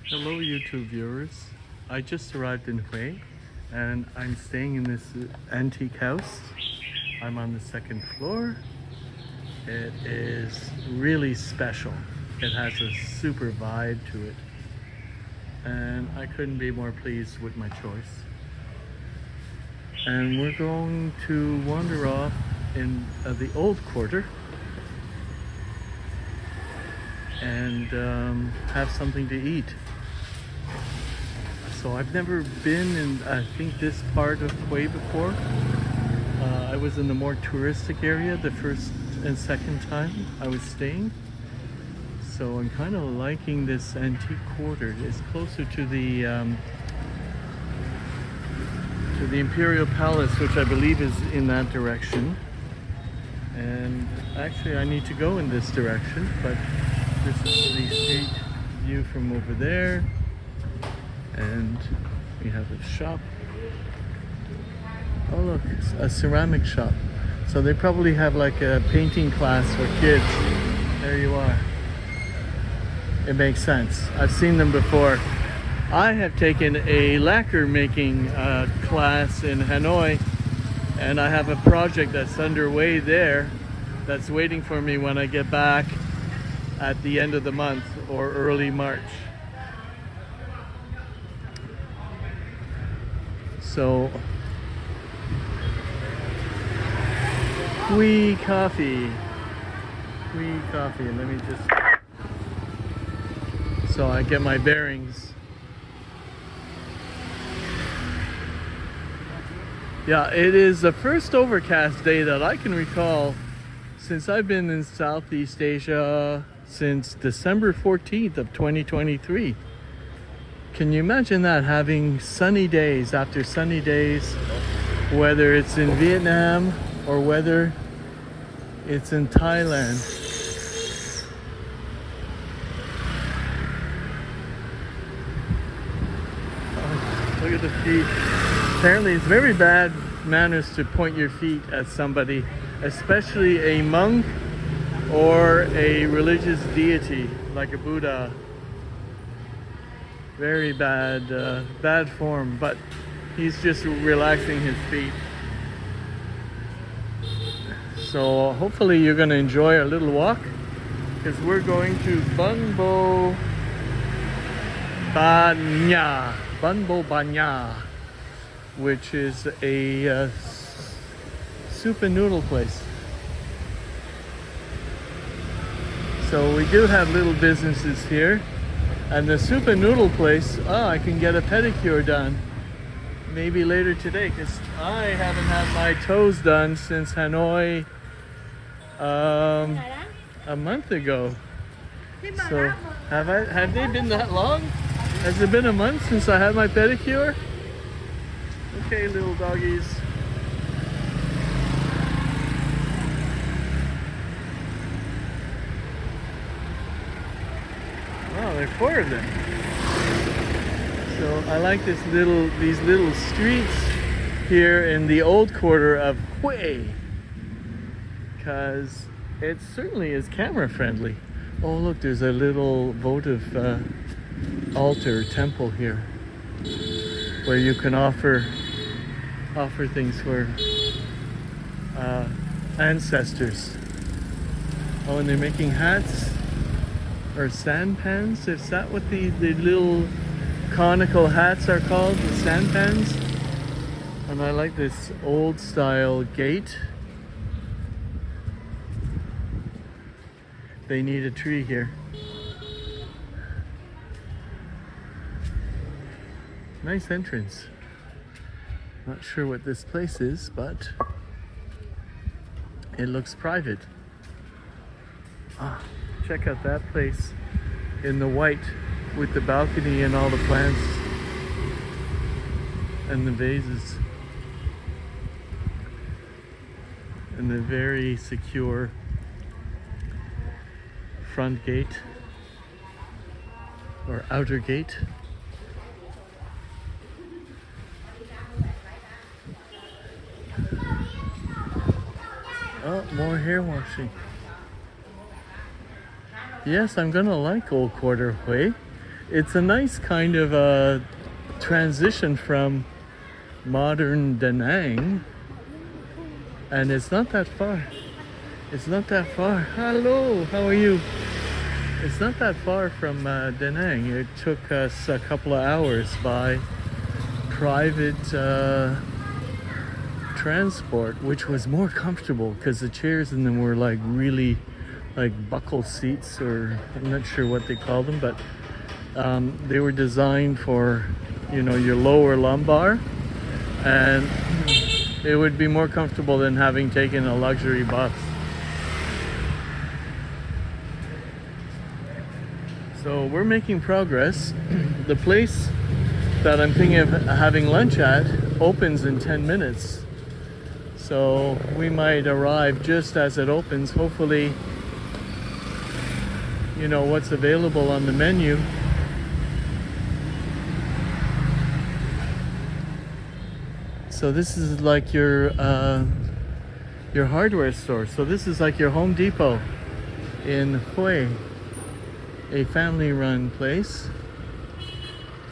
Hello YouTube viewers. I just arrived in Hue and I'm staying in this antique house. I'm on the second floor. It is really special. It has a super vibe to it. And I couldn't be more pleased with my choice. And we're going to wander off in the old quarter and have something to eat. So I've never been in, I think, this part of Hue before. I was in the more touristic area the first and second time I was staying. So I'm kind of liking this antique quarter. It's closer to the Imperial Palace, which I believe is in that direction. And actually I need to go in this direction, but this is the street view from over there. And we have a shop. Oh look, it's a ceramic shop. So they probably have like a painting class for kids. There you are. It makes sense. I've seen them before. I have taken a lacquer making class in Hanoi, and I have a project that's underway there that's waiting for me when I get back at the end of the month or early March. So, Hue Coffee. Hue Coffee. Let me just, so I get my bearings. Yeah, it is the first overcast day that I can recall since I've been in Southeast Asia since December 14th of 2023. Can you imagine that, having sunny days after sunny days, whether it's in Vietnam or whether it's in Thailand? Oh, look at the feet. Apparently it's very bad manners to point your feet at somebody, especially a monk or a religious deity like a Buddha. Very bad, bad form, but he's just relaxing his feet. So hopefully you're going to enjoy our little walk, because we're going to Bun Bo Banya, which is a soup and noodle place. So we do have little businesses here. And the soup and noodle place, I can get a pedicure done maybe later today, because I haven't had my toes done since Hanoi a month ago. So have they been that long? Has it been a month since I had my pedicure? Okay, little doggies. Wow, there are 4 of them. So I like these little streets here in the old quarter of Hue, because it certainly is camera friendly. Oh look, there's a little votive altar temple here where you can offer things for ancestors. Oh, and they're making hats or sandpans. Is that what the little conical hats are called? The sandpans? And I like this old style gate. They need a tree here. Nice entrance. Not sure what this place is, but it looks private. Check out that place in the white with the balcony and all the plants and the vases and the very secure front gate or outer gate. Oh, more hair washing. Yes, I'm gonna like Old Quarter Hue. it's a nice kind of a transition from modern Da Nang, and it's not that far. It's not that far. Hello, how are you? It's not that far from Da Nang. It took us a couple of hours by private transport, which was more comfortable because the chairs in them were like really like buckle seats, or I'm not sure what they call them, but they were designed for, you know, your lower lumbar, and it would be more comfortable than having taken a luxury bus. So we're making progress. The place that I'm thinking of having lunch at opens in 10 minutes. So we might arrive just as it opens. Hopefully, you know, what's available on the menu. So this is like your hardware store. So this is like your Home Depot in Hue, a family-run place,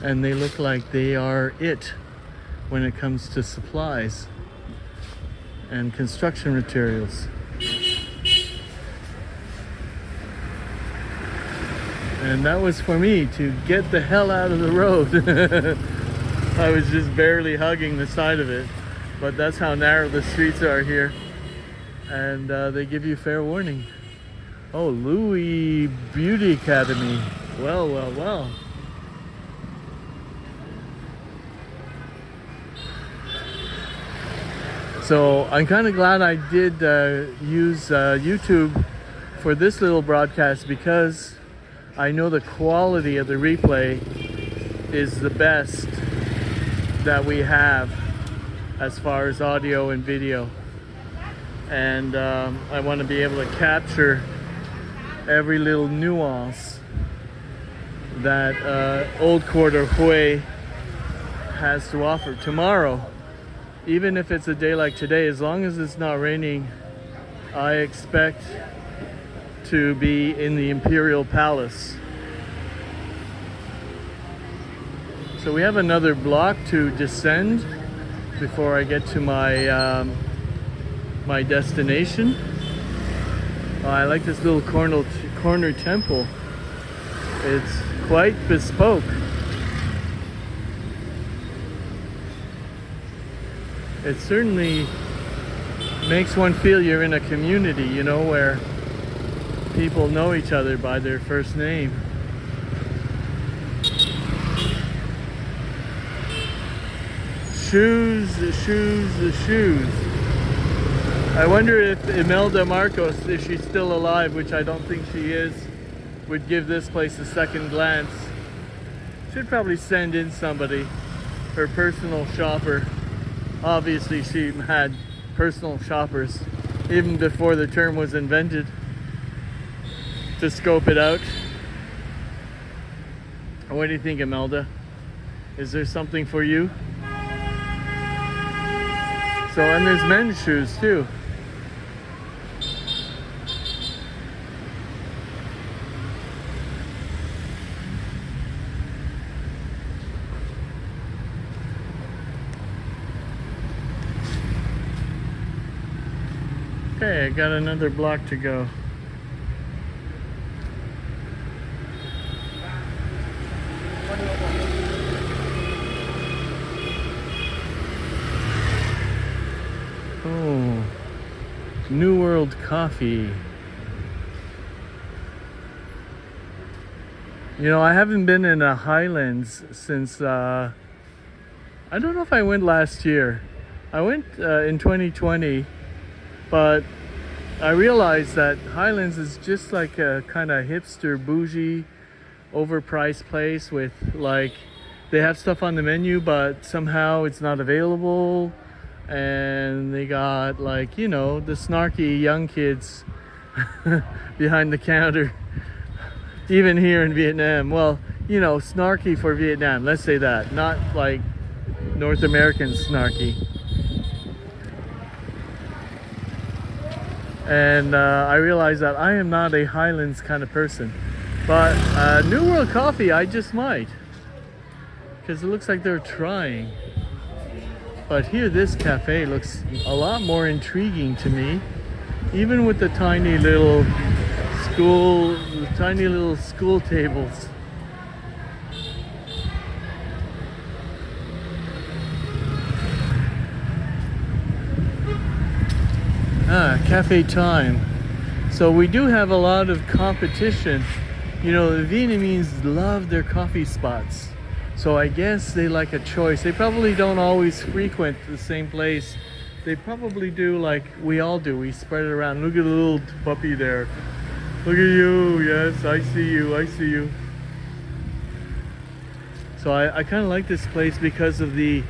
and they look like they are it when it comes to supplies and construction materials. And that was for me to get the hell out of the road. I was just barely hugging the side of it, but that's how narrow the streets are here, and they give you fair warning. Oh, Louis Beauty Academy. Well, well, well. So I'm kind of glad I did use YouTube for this little broadcast, because I know the quality of the replay is the best that we have as far as audio and video. And I want to be able to capture every little nuance that Old Quarter Hue has to offer. Tomorrow, even if it's a day like today, as long as it's not raining, I expect to be in the Imperial Palace. So we have another block to descend before I get to my my destination. I like this little corner temple. It's quite bespoke. It certainly makes one feel you're in a community, you know, where people know each other by their first name. Shoes, the shoes, the shoes. I wonder if Imelda Marcos, if she's still alive, which I don't think she is, would give this place a second glance. Should probably send in somebody, her personal shopper. Obviously she had personal shoppers even before the term was invented, to scope it out. What do you think, Imelda? Is there something for you? So, and there's men's shoes too. Okay, I got another block to go. Oh, New World Coffee. You know, I haven't been in a Highlands since, I don't know if I went last year. I went in 2020, but I realized that Highlands is just like a kind of hipster, bougie, overpriced place with, like, they have stuff on the menu, but somehow it's not available. And they got, like, you know, the snarky young kids behind the counter. Even here in Vietnam. Well, you know, snarky for Vietnam, let's say that. Not like North American snarky. And I realized that I am not a Highlands kind of person. But New World Coffee, I just might. Because it looks like they're trying. But here, this cafe looks a lot more intriguing to me. Even with the tiny little school tables. Cafe time. So we do have a lot of competition. You know, the Vietnamese love their coffee spots. So I guess they like a choice. They probably don't always frequent the same place. They probably do like we all do. We spread it around. Look at the little puppy there. Look at you. Yes, I see you. I see you. So I kind of like this place because of the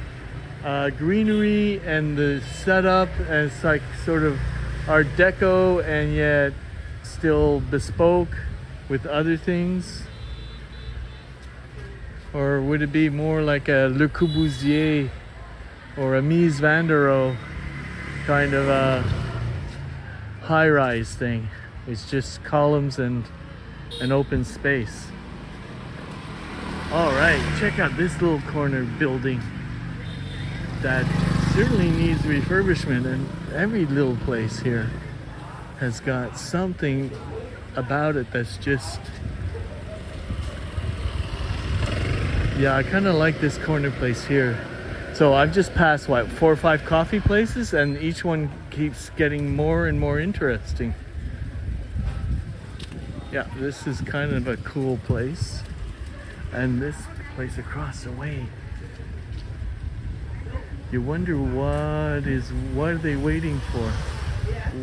greenery and the setup. And it's like sort of Art Deco and yet still bespoke with other things. Or would it be more like a Le Corbusier or a Mies van der Rohe kind of a high-rise thing? It's just columns and an open space. All right, check out this little corner building that certainly needs refurbishment, and every little place here has got something about it that's just, yeah, I kind of like this corner place here. So I've just passed, what, 4 or 5 coffee places, and each one keeps getting more and more interesting. Yeah, this is kind of a cool place. And this place across the way, you wonder what are they waiting for?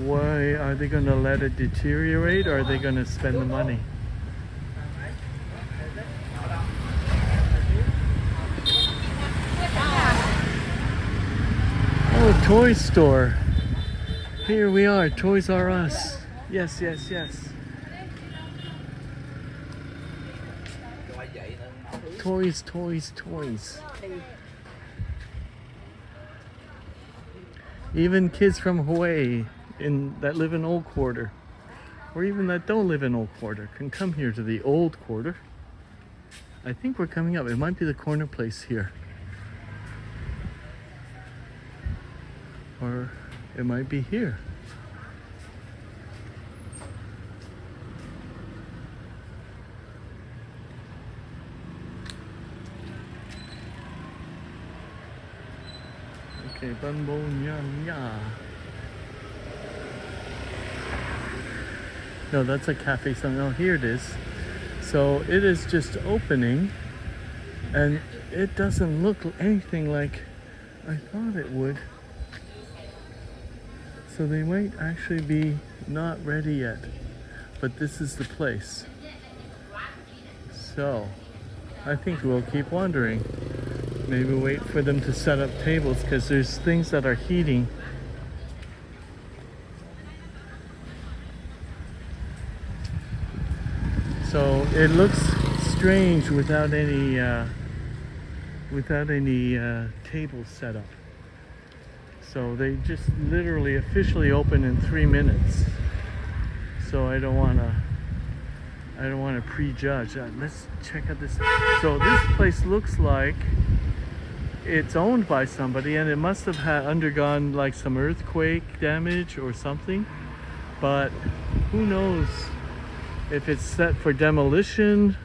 Why are they going to let it deteriorate, or are they going to spend the money? Oh, toy store. Here we are, Toys R Us. Yes, yes, yes. Toys, toys, toys. Even kids from Hawaii that live in Old Quarter, or even that don't live in Old Quarter, can come here to the Old Quarter. I think we're coming up. It might be the corner place here. Or it might be here. Okay, Bun Bo Nha Nha. No, that's a cafe something. Oh, here it is. So it is just opening, and it doesn't look anything like I thought it would. So they might actually be not ready yet, but this is the place. So I think we'll keep wandering. Maybe wait for them to set up tables, because there's things that are heating. So it looks strange without any tables set up. So they just literally officially open in 3 minutes. So I don't want to prejudge. Let's check out this. So this place looks like it's owned by somebody, and it must have undergone like some earthquake damage or something. But who knows if it's set for demolition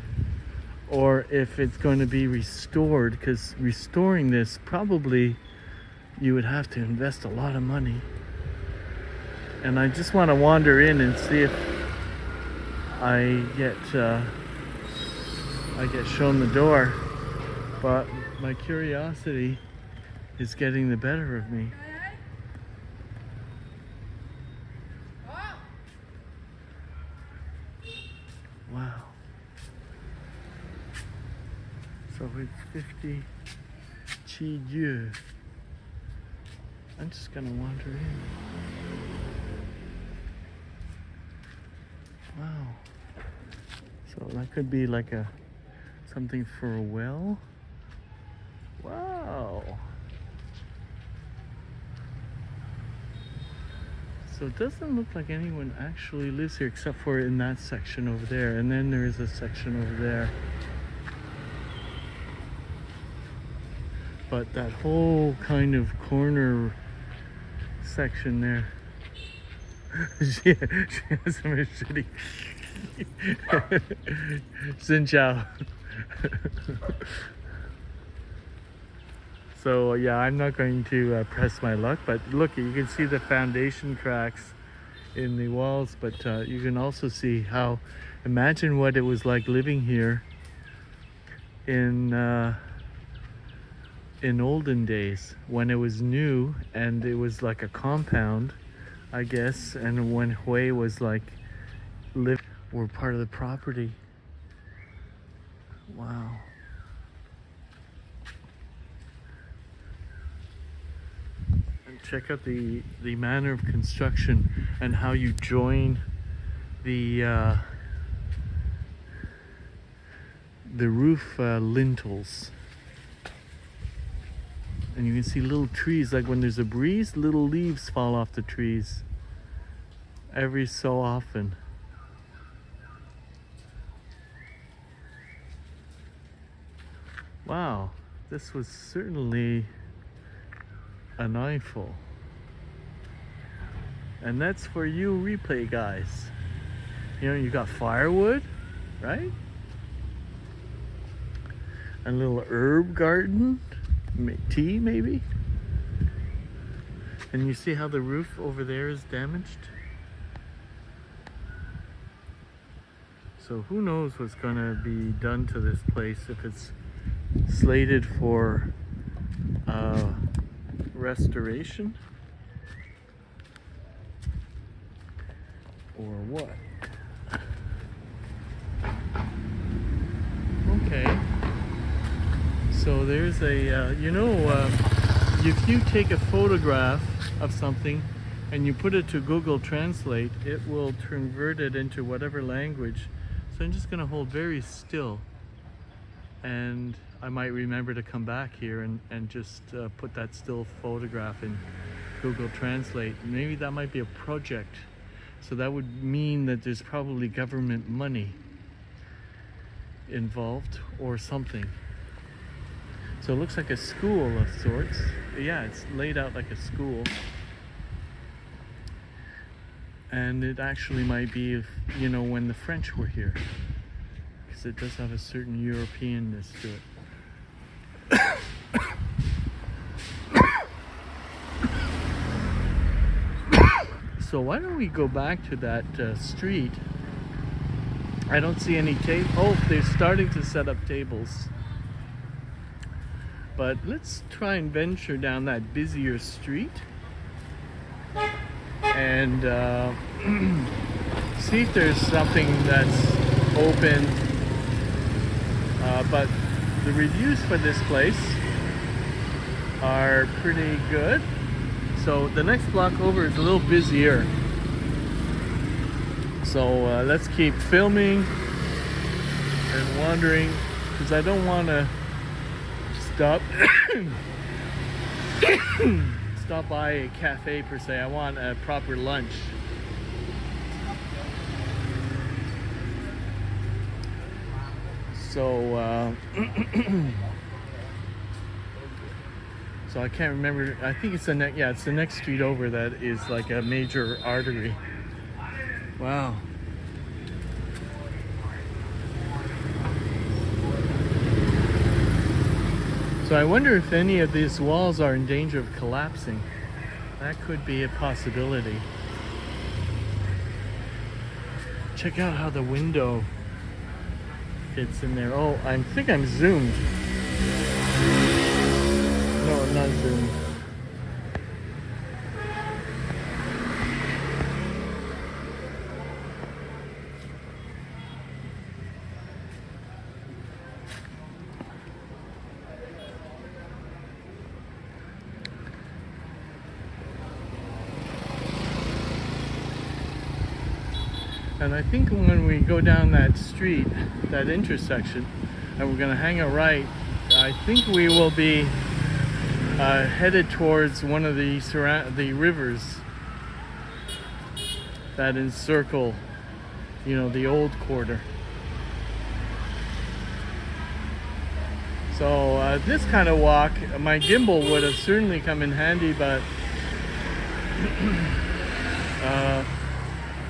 or if it's going to be restored, because restoring this, probably you would have to invest a lot of money. And I just want to wander in and see if I get shown the door, but my curiosity is getting the better of me. Wow. So it's 50 Chi Dieu. I'm just gonna wander in. Wow. So that could be like something for a well. Wow. So it doesn't look like anyone actually lives here except for in that section over there. And then there is a section over there. But that whole kind of corner section there, she has a machete. Xin chao. So yeah, I'm not going to press my luck, but look, you can see the foundation cracks in the walls, but you can also see how, imagine what it was like living here in olden days when it was new and it was like a compound, I guess, and when Hui was like were part of the property. Wow. And check out the manner of construction and how you join the roof lintels. And you can see little trees, like when there's a breeze, little leaves fall off the trees every so often. Wow, this was certainly an eyeful. And that's for you replay guys. You know, you got firewood, right? A little herb garden, tea maybe. And you see how the roof over there is damaged? So who knows what's gonna be done to this place, if it's slated for restoration or what. Okay, so there's a if you take a photograph of something and you put it to Google Translate, it will convert it into whatever language. So I'm just going to hold very still, and I might remember to come back here and just put that still photograph in Google Translate. Maybe that might be a project. So that would mean that there's probably government money involved or something. So it looks like a school of sorts. Yeah, it's laid out like a school. And it actually might be, if, you know, when the French were here, because it does have a certain Europeanness to it. So why don't we go back to that street? I don't see any tables. Oh, they're starting to set up tables. But let's try and venture down that busier street and see if there's something that's open. But the reviews for this place are pretty good. So the next block over is a little busier. So let's keep filming and wandering, because I don't want to stop by a cafe per se. I want a proper lunch. So so I can't remember. I think it's the next. Yeah, it's the next street over that is like a major artery. Wow. So I wonder if any of these walls are in danger of collapsing. That could be a possibility. Check out how the window fits in there. Oh, I think I'm zoomed. No, I'm not zoomed. And I think when we go down that street, that intersection, and we're gonna hang a right, I think we will be headed towards one of the rivers. that encircle, you know, the old quarter. So this kind of walk, my gimbal would have certainly come in handy, but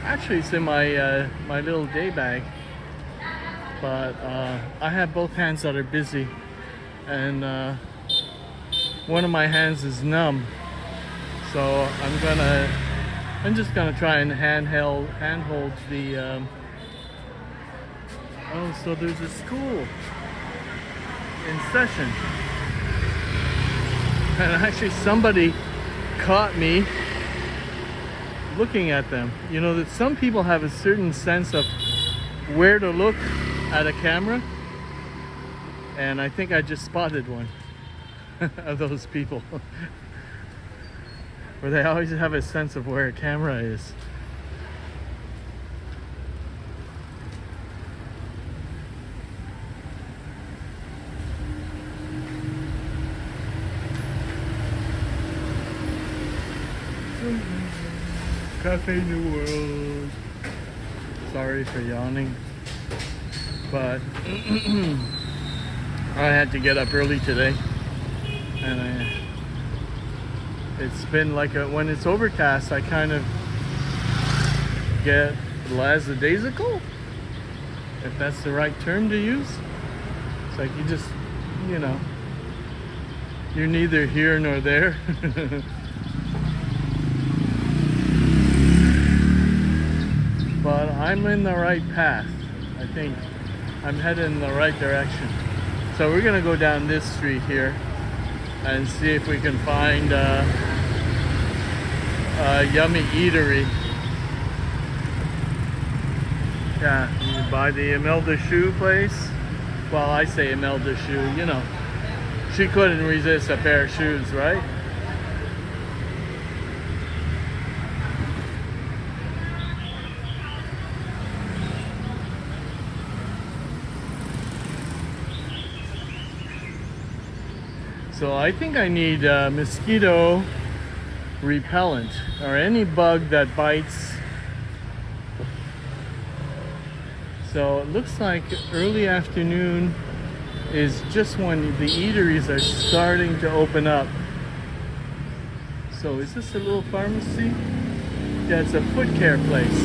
actually it's in my my little day bag. But I have both hands that are busy, and one of my hands is numb. So I'm just gonna try and handhold the. Oh, so there's a school in session, and actually somebody caught me looking at them. You know that some people have a certain sense of where to look at a camera, and I think I just spotted one of those people where they always have a sense of where a camera is. Cafe New World. Sorry for yawning, but I had to get up early today, and it's been like when it's overcast, I kind of get lackadaisical, if that's the right term to use. It's like you just, you know, you're neither here nor there. But I'm in the right path. I think I'm headed in the right direction. So we're gonna go down this street here and see if we can find a yummy eatery. Yeah, by the Imelda Shoe place. Well, I say Imelda Shoe, you know. She couldn't resist a pair of shoes, right? So I think I need mosquito repellent or any bug that bites. So it looks like early afternoon is just when the eateries are starting to open up. So is this a little pharmacy? Yeah, it's a foot care place.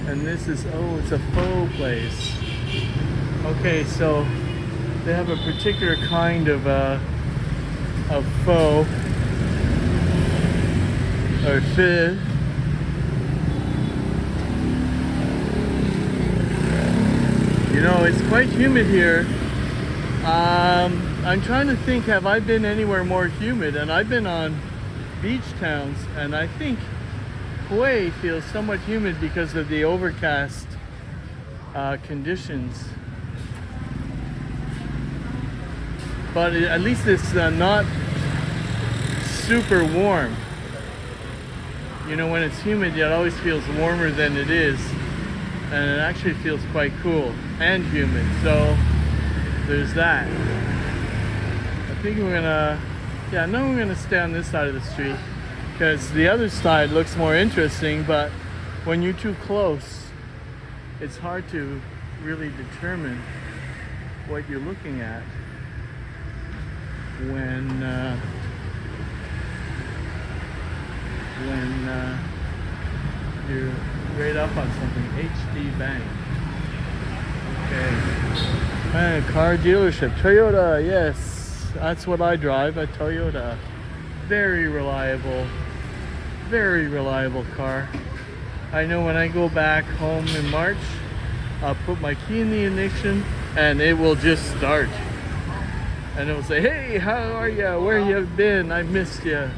And this is, oh, it's a faux place. Okay, so they have a particular kind of faux or fib. You know, it's quite humid here. I'm trying to think, have I been anywhere more humid? And I've been on beach towns, and I think Kauai feels somewhat humid because of the overcast conditions. But at least it's not super warm. You know, when it's humid, it always feels warmer than it is. And it actually feels quite cool and humid. So there's that. I think we're gonna, yeah, no, we're gonna stay on this side of the street because the other side looks more interesting, but when you're too close, it's hard to really determine what you're looking at when you're right up on something. HD Bank. Okay. Car dealership. Toyota, yes. That's what I drive, a Toyota. Very reliable car. I know when I go back home in March, I'll put my key in the ignition and it will just start. And it'll say, hey, how are you? Where you been? I missed you.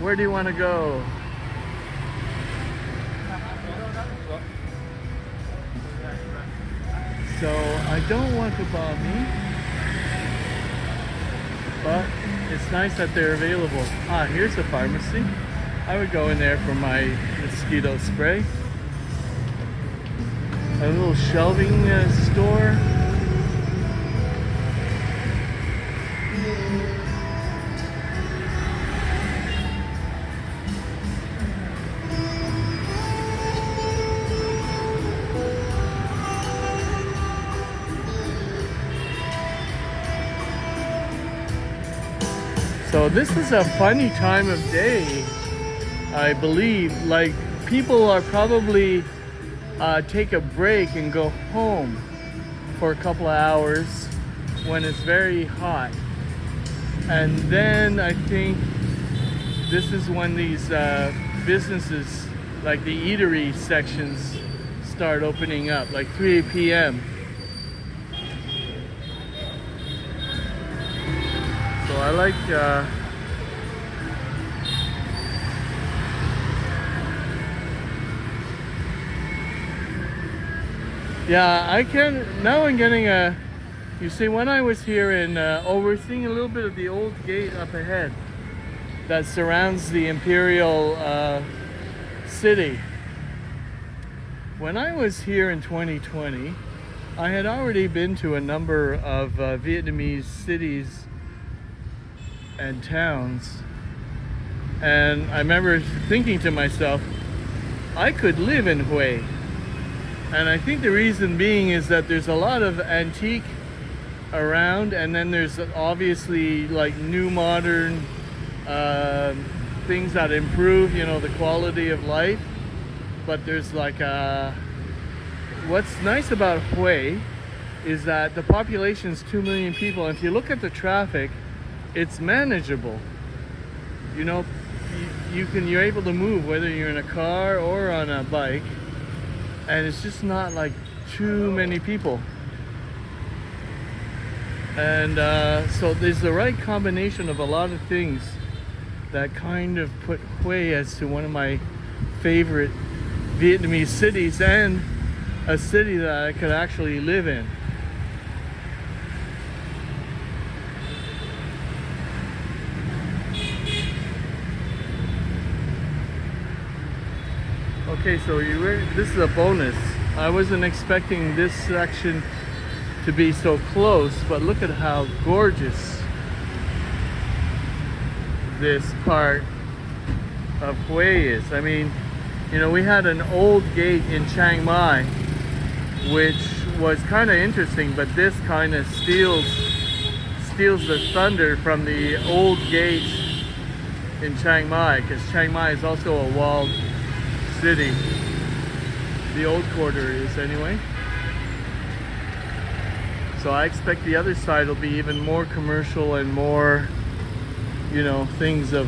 Where do you want to go? So I don't want to Bali, but it's nice that they're available. Ah, here's a pharmacy. I would go in there for my mosquito spray. A little shelving store. So this is a funny time of day, I believe. Like, people are probably take a break and go home for a couple of hours when it's very hot. And then I think this is when these businesses, like the eatery sections, start opening up, like 3 p.m. So I like yeah, I can now. I'm getting a. You see, when I was here in, we're seeing a little bit of the old gate up ahead that surrounds the imperial city. When I was here in 2020, I had already been to a number of Vietnamese cities and towns, and I remember thinking to myself, I could live in Hue. And I think the reason being is that there's a lot of antique around, and then there's obviously like new modern things that improve, you know, the quality of life. But there's like what's nice about Hue is that the population is 2 million people, and if you look at the traffic, it's manageable. You know, you're able to move whether you're in a car or on a bike, and it's just not like too many people. And so there's the right combination of a lot of things that kind of put Hue as to one of my favorite Vietnamese cities, and a city that I could actually live in. Okay, so this is a bonus. I wasn't expecting this section to be so close, but look at how gorgeous this part of Hue is. I mean, you know, we had an old gate in Chiang Mai, which was kind of interesting, but this kind of steals the thunder from the old gate in Chiang Mai, because Chiang Mai is also a walled city. The old quarter is, anyway. So I expect the other side will be even more commercial and more, you know, things of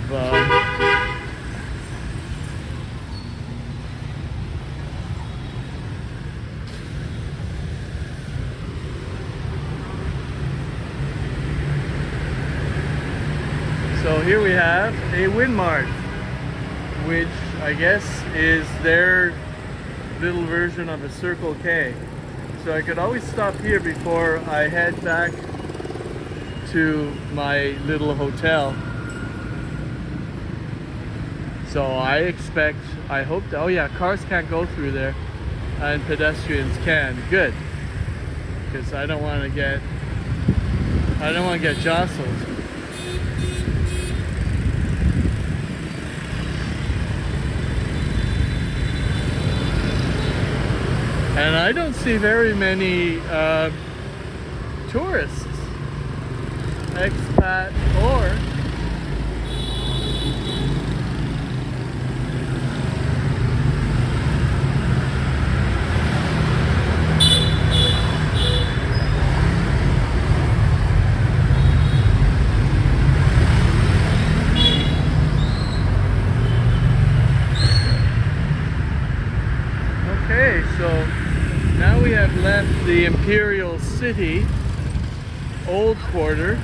so here we have a Winmart, which I guess is their little version of a Circle K. So I could always stop here before I head back to my little hotel. So I hope, oh yeah, cars can't go through there and pedestrians can. Good. Because I don't want to get jostled. And I don't see very many tourists, expat or okay, so now we have left the Imperial City Old Quarter,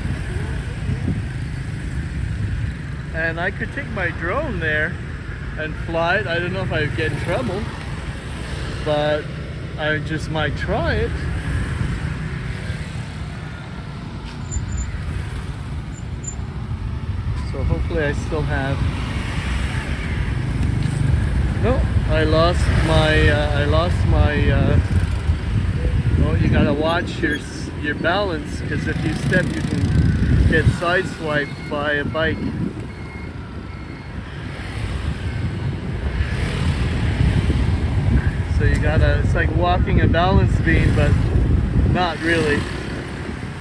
and I could take my drone there and fly it. I don't know if I'd get in trouble, but I just might try it. So hopefully I still have. No, I lost my. Well, you gotta watch your balance, because if you step, you can get sideswiped by a bike. So you gotta. It's like walking a balance beam, but not really.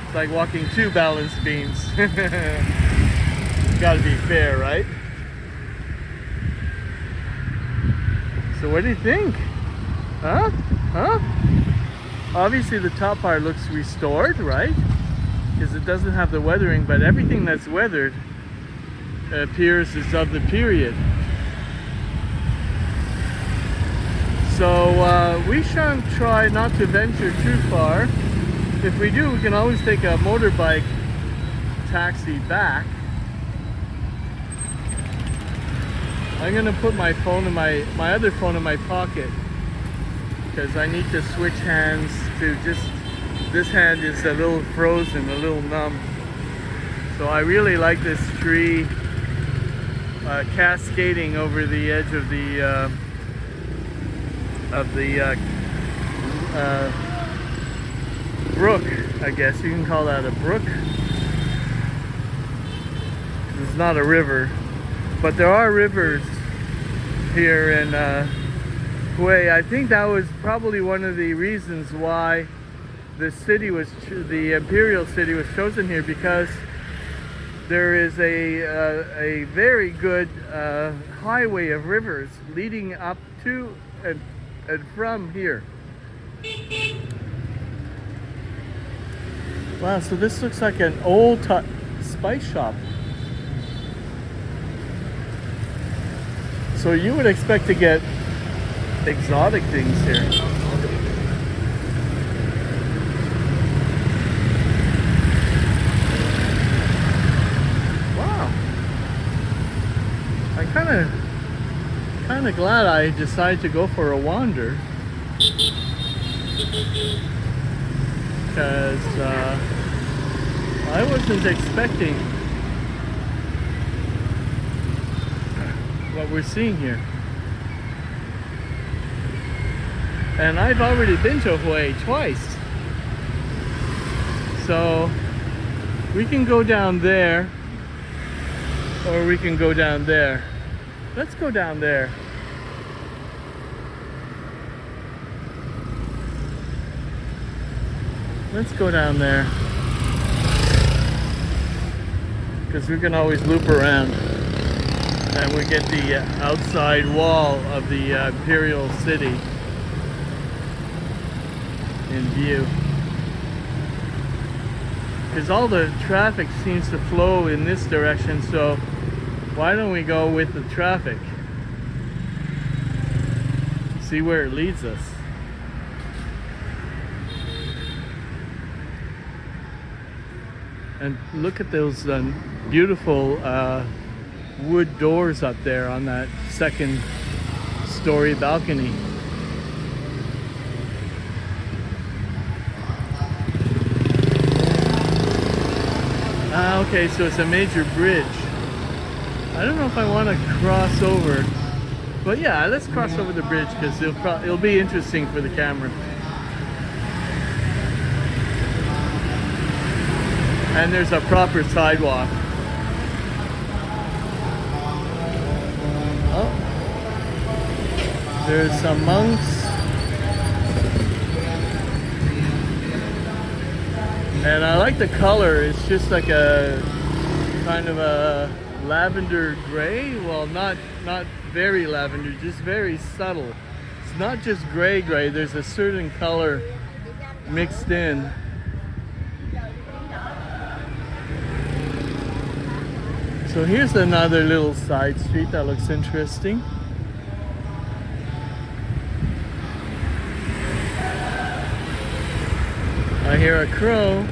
It's like walking two balance beams. Because gotta be fair, right? So what do you think? Huh? Huh? Obviously the top part looks restored, right? Because it doesn't have the weathering, but everything that's weathered appears is of the period. So we shall try not to venture too far. If we do, we can always take a motorbike taxi back. I'm gonna put my phone in my other phone in my pocket because I need to switch hands to just, this hand is a little frozen, a little numb. So I really like this tree cascading over the edge of the brook, I guess you can call that a brook. It's not a river, but there are rivers here in Hue. I think that was probably one of the reasons why the city was, the imperial city was chosen here, because there is a very good highway of rivers leading up to and from here. Wow, so this looks like an old spice shop. So you would expect to get exotic things here. Wow. I'm kind of glad I decided to go for a wander, because I wasn't expecting what we're seeing here. And I've already been to Hue twice, so we can go down there or we can go down there. Let's go down there. Let's go down there, because we can always loop around and we get the outside wall of the imperial city in view. Because all the traffic seems to flow in this direction, so why don't we go with the traffic? See where it leads us. And look at those beautiful wood doors up there on that second story balcony. Okay, so it's a major bridge. I don't know if I want to cross over, but yeah, let's cross over the bridge because it'll be interesting for the camera. And there's a proper sidewalk. Oh, there's some monks. And I like the color. It's just like a kind of a lavender gray. Well, not very lavender, just very subtle. It's not just gray. There's a certain color mixed in. So here's another little side street that looks interesting. I hear a crow.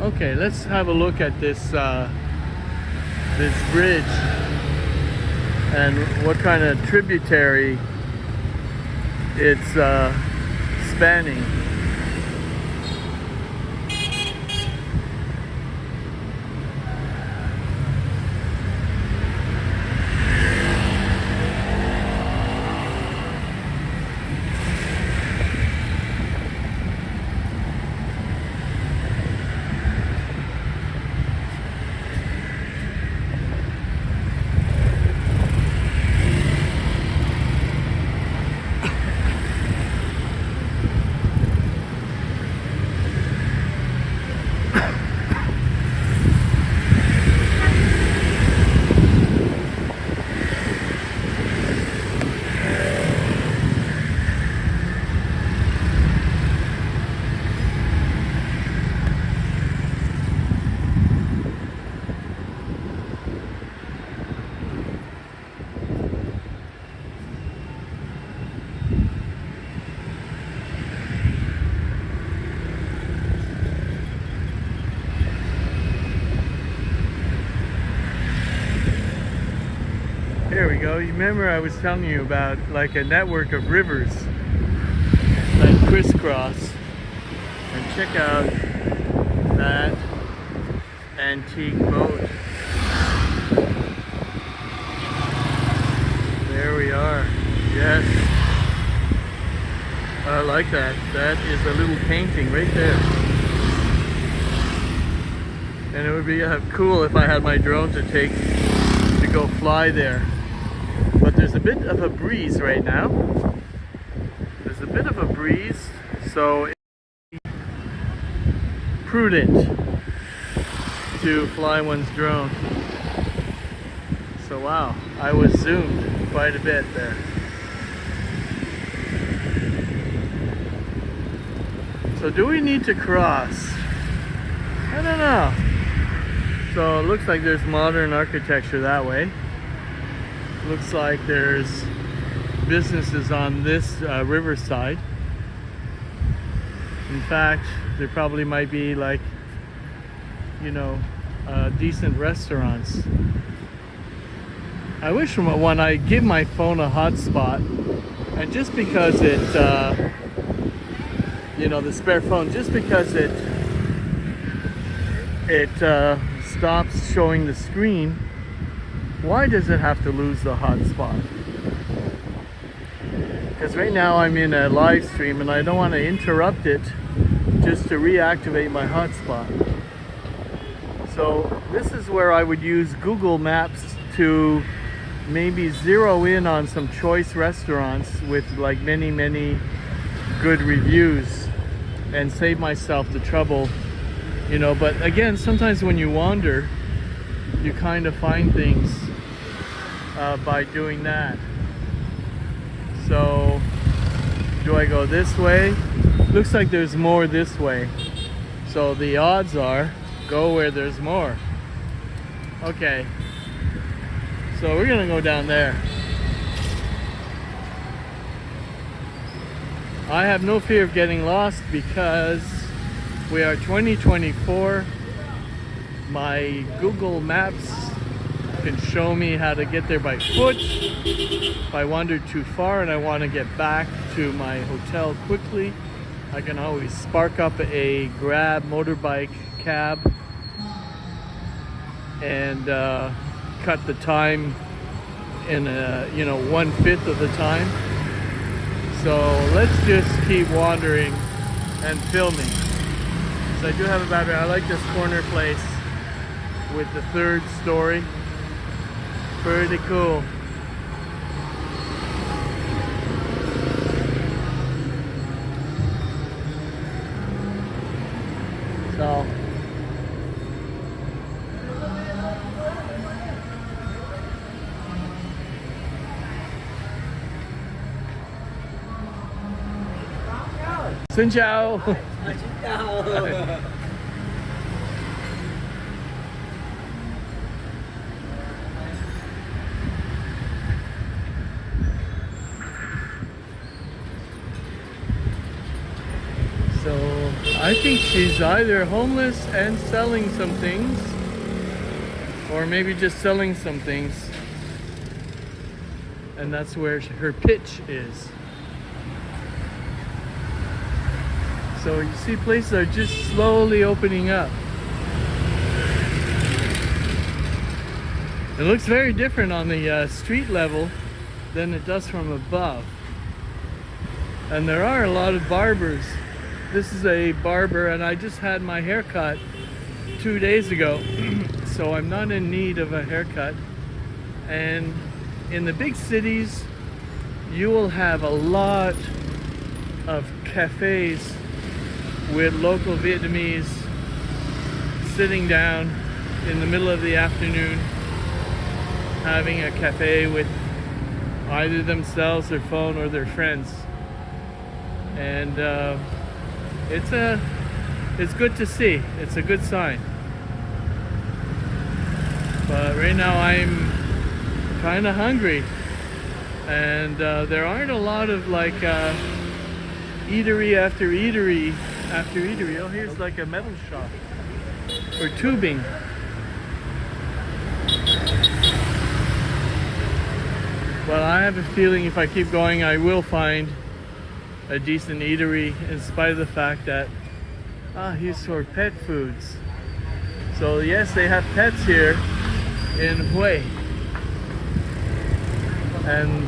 Okay, let's have a look at this this bridge and what kind of tributary it's spanning. know, you remember I was telling you about like a network of rivers that crisscross. And check out that antique boat. There we are. Yes. I like that. That is a little painting right there. And it would be cool if I had my drone to go fly there. But there's a bit of a breeze right now. There's a bit of a breeze, so it's prudent to fly one's drone. So wow, I was zoomed quite a bit there. So do we need to cross? I don't know. So it looks like there's modern architecture that way. Looks like there's businesses on this riverside. In fact, there probably might be like, you know, decent restaurants. I wish when I give my phone a hotspot, and just because it, you know, the spare phone, just because it stops showing the screen, why does it have to lose the hotspot? Because right now I'm in a live stream and I don't want to interrupt it just to reactivate my hotspot. So this is where I would use Google Maps to maybe zero in on some choice restaurants with like many good reviews and save myself the trouble, you know. But again, sometimes when you wander, you kind of find things by doing that. So do I go this way? Looks like there's more this way, so the odds are go where there's more. Okay, so we're gonna go down there. I have no fear of getting lost because we are 2024. My Google Maps can show me how to get there by foot. If I wander too far and I want to get back to my hotel quickly, I can always spark up a Grab motorbike cab and cut the time in you know, 1/5 of the time. So let's just keep wandering and filming. So I do have a battery. I like this corner place with the 3rd story. Pretty cool. So Xin chào. Xin chào. So I think she's either homeless and selling some things, or maybe just selling some things, and that's where her pitch is. So you see, places are just slowly opening up. It looks very different on the street level than it does from above. And there are a lot of barbers. This is a barber, and I just had my hair cut 2 days ago. So I'm not in need of a haircut. And in the big cities, you will have a lot of cafes with local Vietnamese sitting down in the middle of the afternoon having a cafe with either themselves, their phone, or their friends. And it's good to see. It's a good sign. But right now I'm kind of hungry, and there aren't a lot of like eatery after eatery after eatery. Oh, here's like a metal shop or tubing. But I have a feeling if I keep going, I will find a decent eatery in spite of the fact that, here's for pet foods. So yes, they have pets here in Hue. And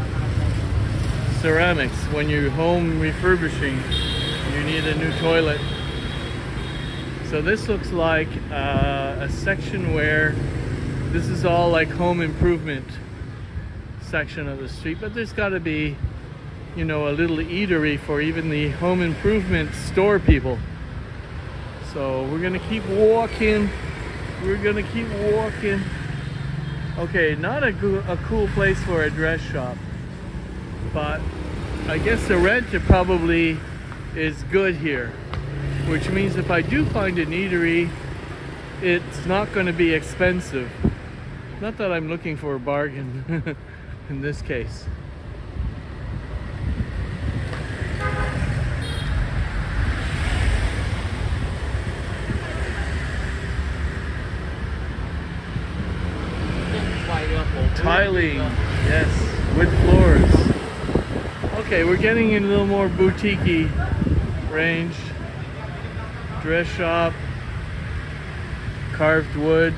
ceramics, when you're home refurbishing, you need a new toilet. So this looks like a section where this is all like home improvement section of the street, but there's got to be, you know, a little eatery for even the home improvement store people. So we're gonna keep walking. We're gonna keep walking. Okay, not a cool place for a dress shop, but I guess the rent probably is good here, which means if I do find an eatery, it's not going to be expensive. Not that I'm looking for a bargain in this case. Tiling, yes, wood floors. Okay, we're getting in a little more boutique-y range. Dress shop, carved wood.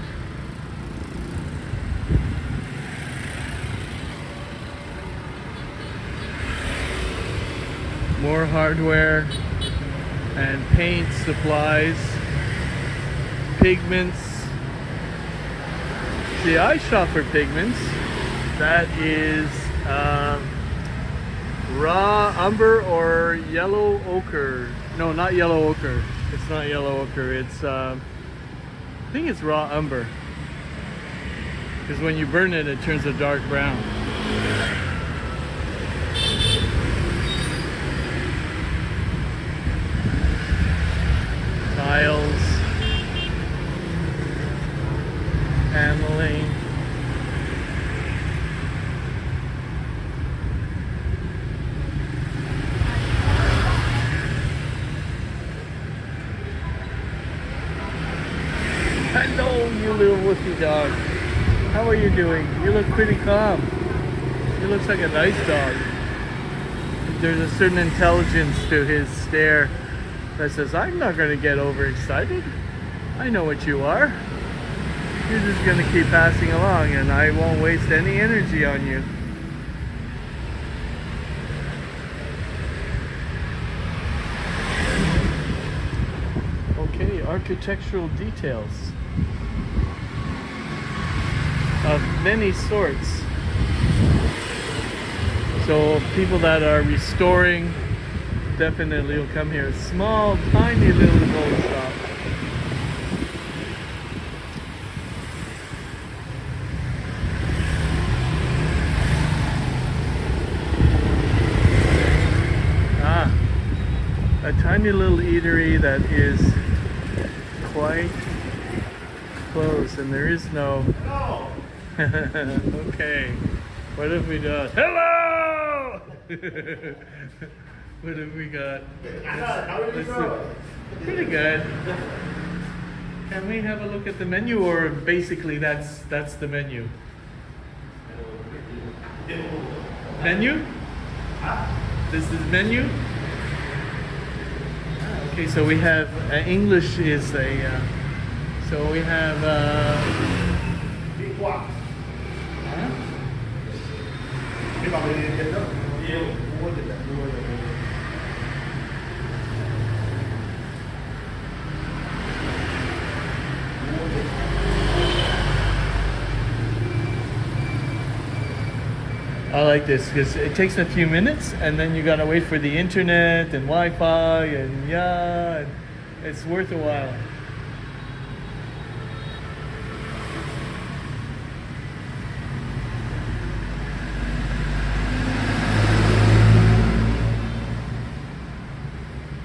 More hardware and paint supplies, pigments. See, I shop for pigments. That is raw umber or yellow ochre. No, not yellow ochre. It's not yellow ochre. It's I think it's raw umber. Because when you burn it, it turns a dark brown. Tiles, paneling. Hello, you little wussy dog. How are you doing? You look pretty calm. He looks like a nice dog. There's a certain intelligence to his stare that says, I'm not going to get overexcited. I know what you are. You're just going to keep passing along and I won't waste any energy on you. Okay, architectural details of many sorts. So people that are restoring definitely will come here. Small, tiny little gold shop. A tiny little eatery that is quite close, and there is no. Okay, what have we done? Hello. What have we got? Let's see. Pretty good. Can we have a look at the menu, or basically that's the menu? Menu? This is menu? Okay, so we have English is a. So we have. I like this because it takes a few minutes and then you gotta wait for the internet and Wi-Fi and and it's worth a while.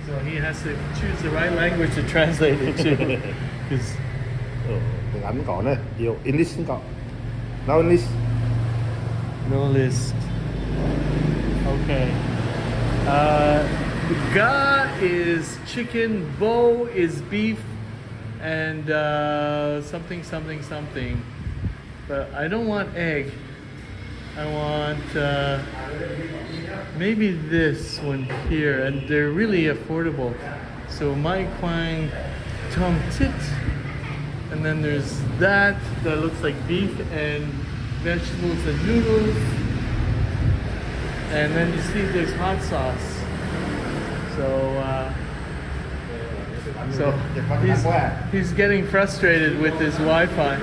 So he has to choose the right language to translate it to. 'Cause- 咁講咧，要 English 先講，no English。 No list. Okay. Ga is chicken, bo is beef, and something. But I don't want egg. I want maybe this one here, and they're really affordable. So Mai Kwang Tom Tit, and then there's that looks like beef and vegetables and noodles, and then you see there's hot sauce. So he's getting frustrated with his Wi-Fi.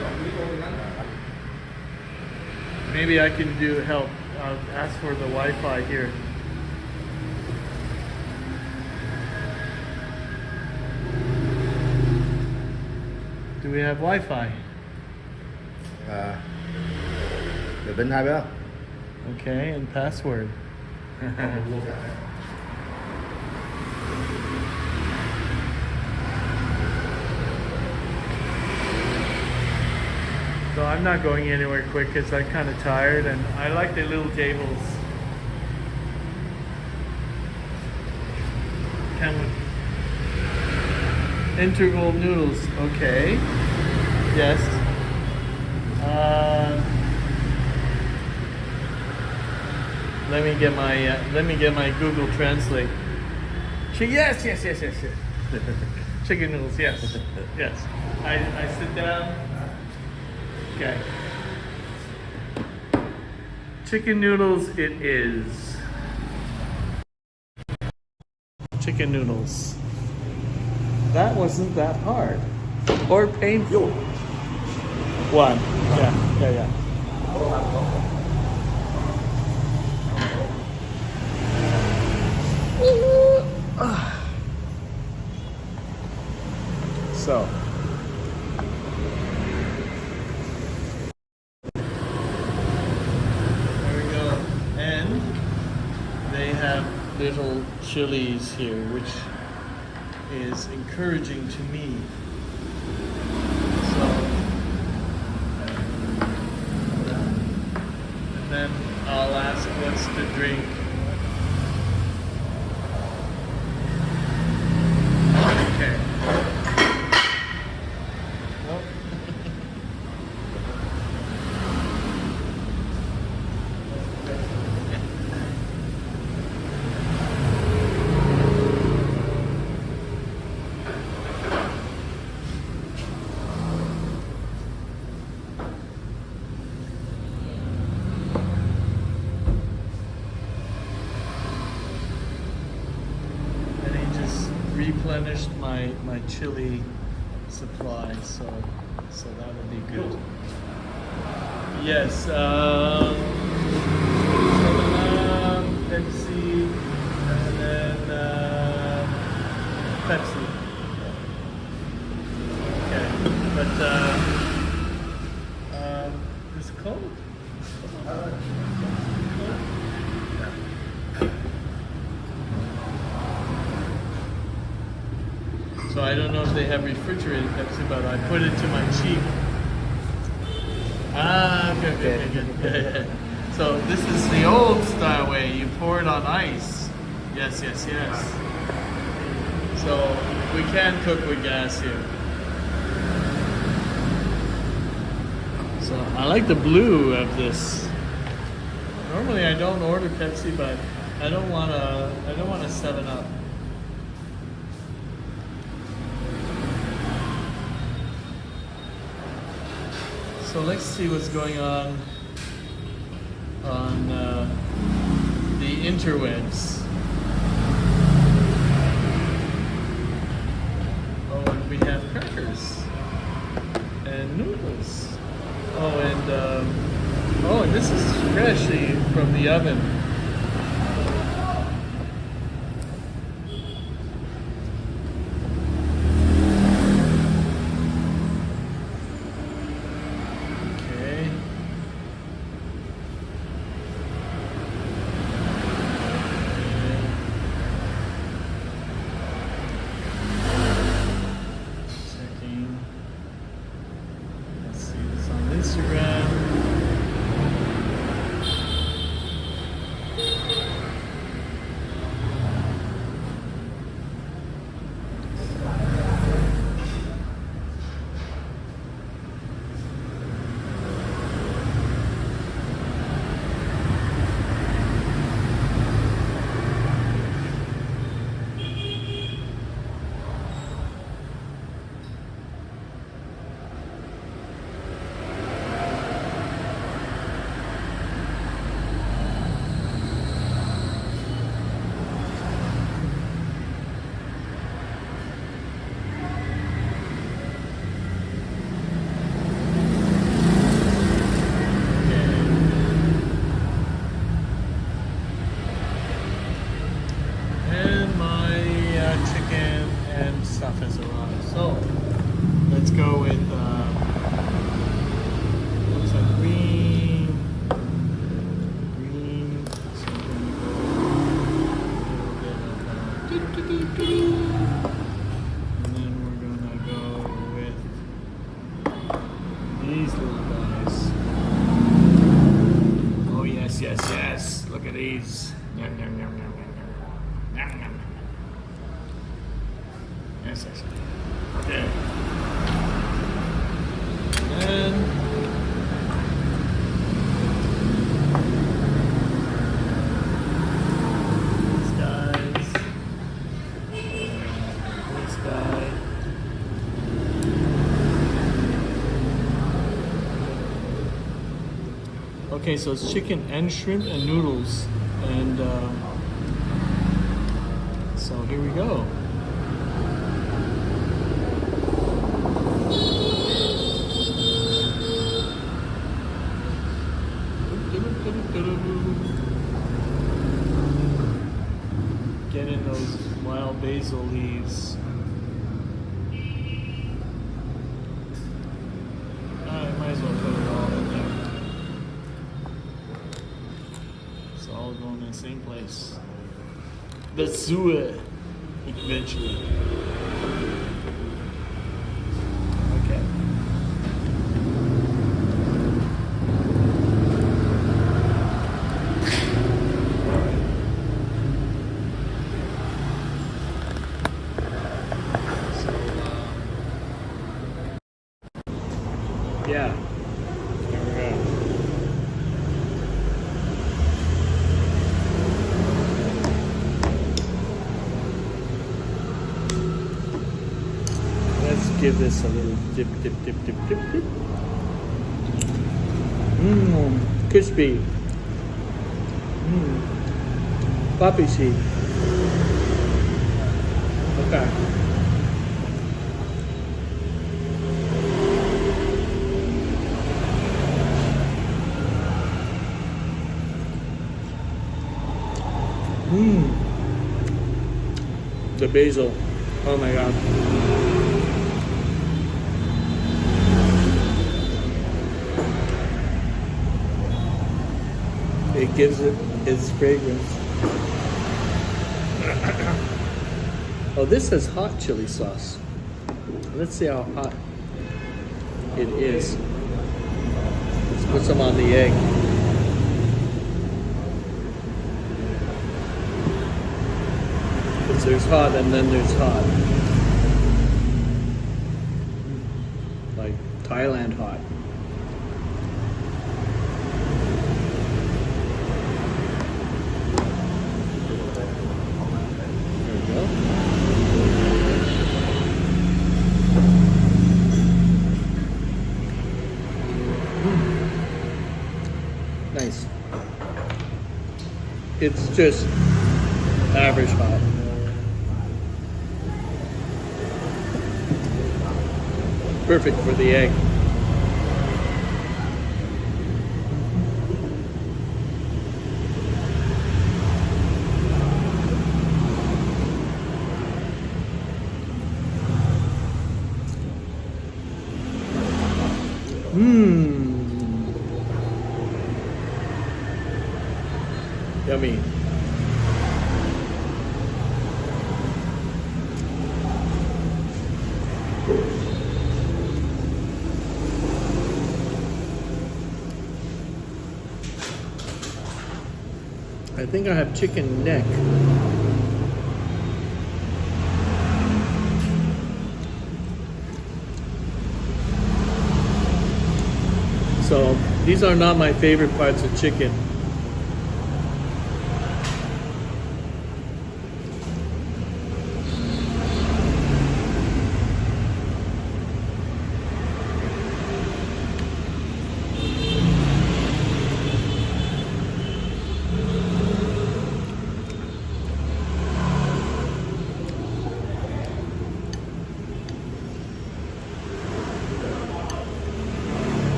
Maybe I can help. I'll ask for the Wi-Fi here. Do we have Wi-Fi? Để bên hai biết không? Okay, and password. So I'm not going anywhere quick because I'm kind of tired, and I like the little tables. Integral noodles, okay. Yes. Let me get my Google Translate. Yes. Chicken noodles, yes. Yes. I sit down. Okay. Chicken noodles it is. Chicken noodles. That wasn't that hard. Or painful. One. Yeah. So. Little chilies here, which is encouraging to me. So, and then I'll ask what's the drink. Okay. Well, replenished my chili supply, so that'll be good. Yes, Pepsi, and then Pepsi. Okay, but it's cold. So I don't know if they have refrigerated Pepsi, but I put it to my cheek. Okay, good. Yeah. So this is the old style way. You pour it on ice. Yes. So we can cook with gas here. So I like the blue of this. Normally I don't order Pepsi, but I don't want to 7-Up. So let's see what's going on the interwebs. Oh, and we have crackers and noodles. And this is freshly from the oven. Instagram. section. Okay. And these guys. This guy. Okay, so it's chicken and shrimp and noodles, and so here we go. Get in those wild basil leaves. I might as well put it all in there. It's all going in the same place. The sewer, eventually. Okay. Yeah. Here we go. Let's give this a little dip. Mmm, crispy. Mmm, poppy seed. Okay. Mmm. The basil. Oh my god. It gives it its fragrance. Oh, this has hot chili sauce. Let's see how hot it is. Let's put some on the egg. Because there's hot and then there's hot. Like Thailand hot. Nice. It's just average hot. Perfect for the egg. Mmm. Yummy. I think I have chicken neck. So these are not my favorite parts of chicken.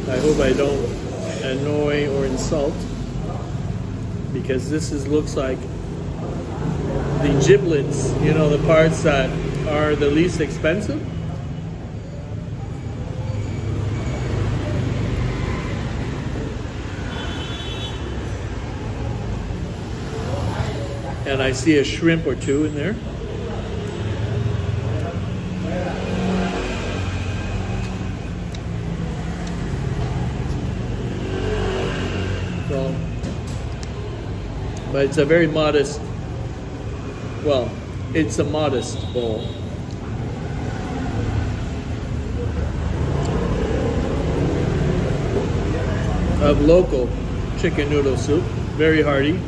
I hope I don't annoy or insult, because this looks like the giblets, you know, the parts that are the least expensive. And I see a shrimp or two in there. But it's a very modest, well, it's a modest bowl. Of local chicken noodle soup, very hearty.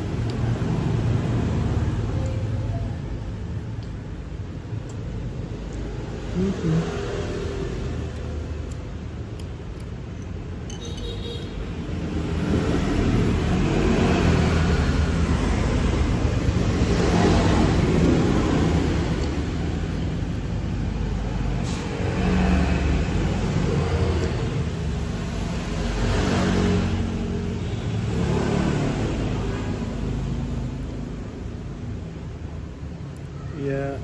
Yeah.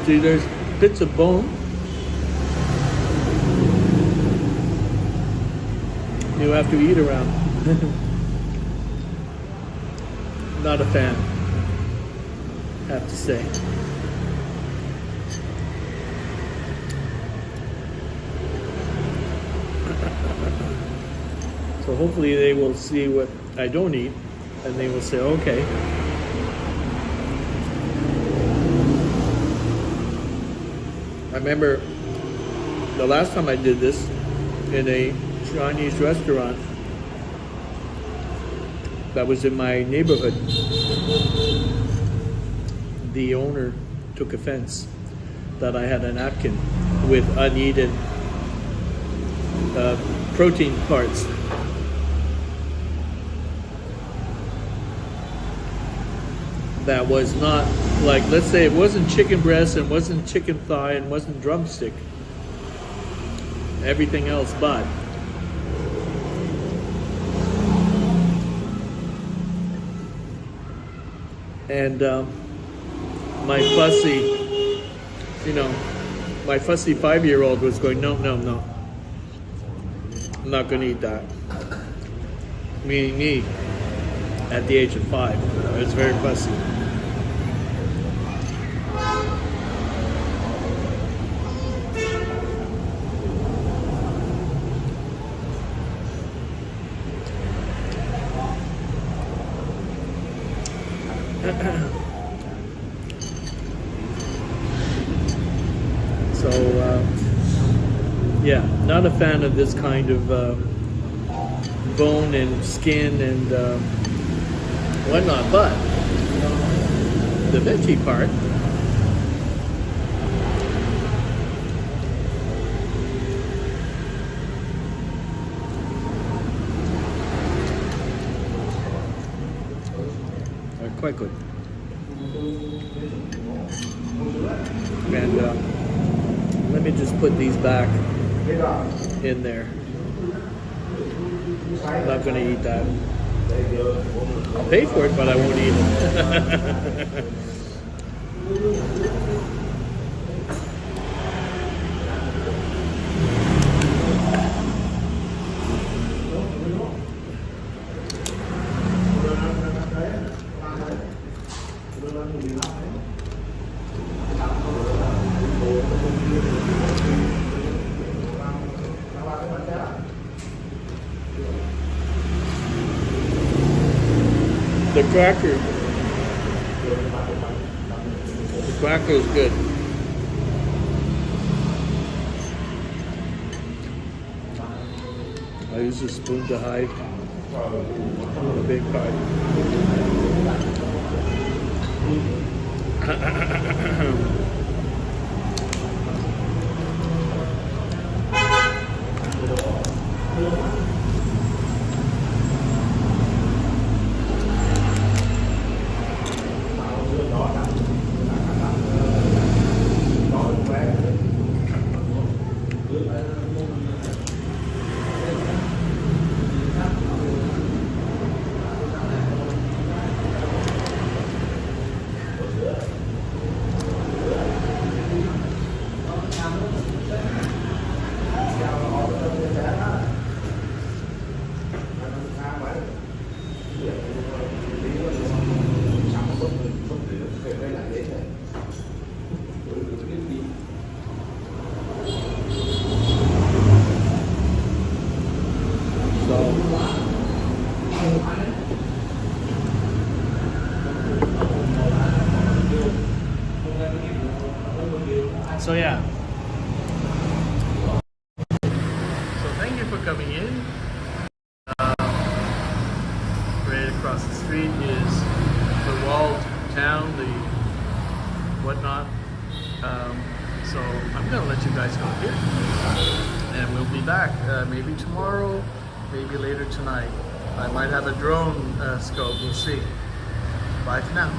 See, there's bits of bone. You have to eat around. Not a fan, have to say. So hopefully they will see what I don't eat and they will say, okay. I remember the last time I did this in a Chinese restaurant that was in my neighborhood. The owner took offense that I had a napkin with uneaten protein parts. That was not, like, let's say it wasn't chicken breast and wasn't chicken thigh and wasn't drumstick. Everything else but. And my fussy, my fussy 5-year-old was going, no, no, no. I'm not going to eat that. Meaning me, at the age of 5. I was very fussy. So, yeah, not a fan of this kind of bone and skin and whatnot, but the veggie part, are quite good. And let me just put these back in there. I'm not going to eat that. I'll pay for it, but I won't eat it. The cracker is good. I use a spoon to hide the big part. Right across the street is the walled town, the whatnot. So I'm gonna let you guys go here, and we'll be back maybe tomorrow, maybe later tonight. I might have a drone scope. We'll see. Bye for now.